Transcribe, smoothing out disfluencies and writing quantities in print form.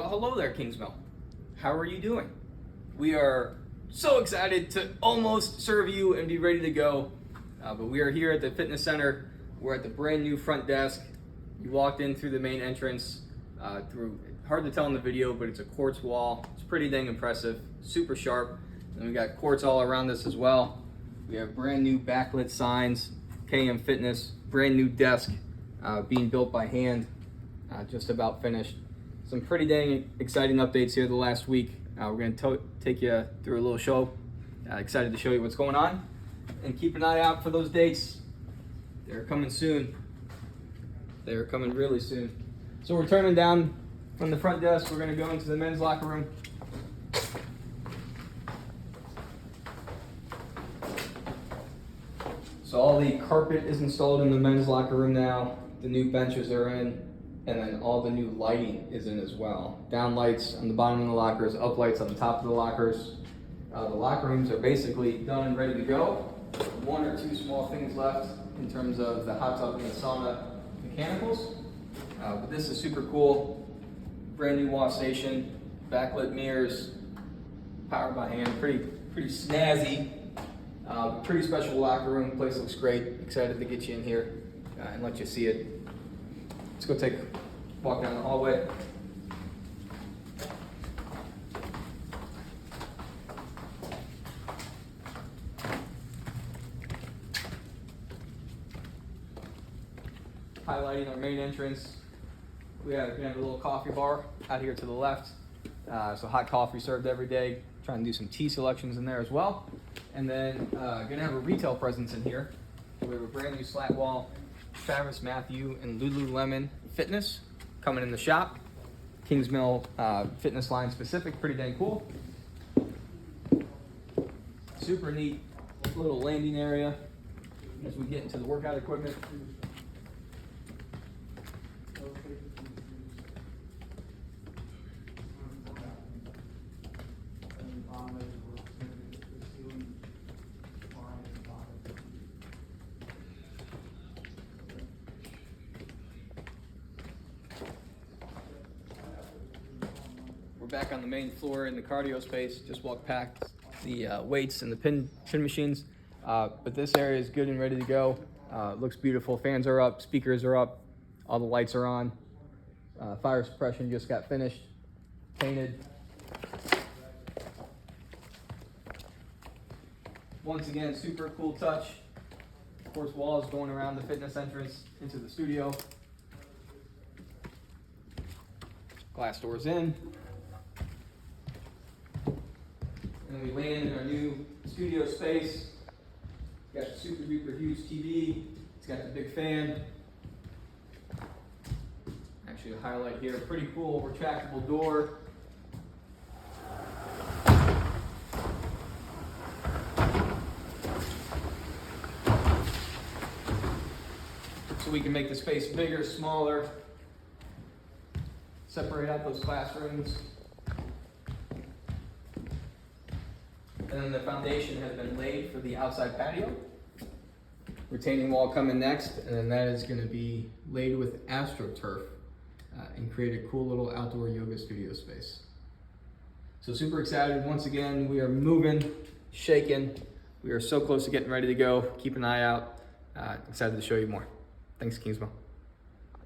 Well, hello there, Kingsmill. How are you doing? We are so excited to almost serve you and be ready to go. But we are here at the fitness center. We're at the brand new front desk. You walked in through the main entrance, hard to tell in the video, but it's a quartz wall. It's pretty dang impressive, super sharp. And we got quartz all around this as well. We have brand new backlit signs, KM Fitness, brand new desk being built by hand, just about finished. Some pretty dang exciting updates here the last week. We're going to take you through a little show. Excited to show you what's going on. And keep an eye out for those dates. They're coming soon. They're coming really soon. So we're turning down from the front desk. We're going to go into the men's locker room. So all the carpet is installed in the men's locker room now. The new benches are in. And then all the new lighting is in as well. Down lights on the bottom of the lockers, up lights on the top of the lockers. The locker rooms are basically done and ready to go. One or two small things left in terms of the hot tub and the sauna mechanicals. But this is super cool. Brand new wash station, backlit mirrors, powered by hand, pretty snazzy. Pretty special locker room, place looks great. Excited to get you in here and let you see it. Let's go take a walk down the hallway. Highlighting our main entrance, we have a little coffee bar out here to the left. So hot coffee served every day. Trying to do some tea selections in there as well. And then gonna have a retail presence in here. We have a brand new slat wall. Travis Matthew and Lululemon Fitness coming in the shop. Kingsmill fitness line specific, pretty dang cool. Super neat little landing area as we get into the workout equipment. We're back on the main floor in the cardio space. Just walked past the weights and the pin machines. But this area is good and ready to go. Looks beautiful. Fans are up, speakers are up, all the lights are on. Fire suppression just got finished, painted. Once again, super cool touch. Of course, walls going around the fitness entrance into the studio. Glass doors in. And then we land in our new studio space. It's got the super duper huge TV. It's got the big fan. Actually, a highlight here, pretty cool retractable door. So we can make the space bigger, smaller, separate out those classrooms. And then the foundation has been laid for the outside patio. Retaining wall coming next, and then that is going to be laid with AstroTurf and create a cool little outdoor yoga studio space. So super excited. Once again, we are moving, shaking. We are so close to getting ready to go. Keep an eye out. Excited to show you more. Thanks, Kingsmill.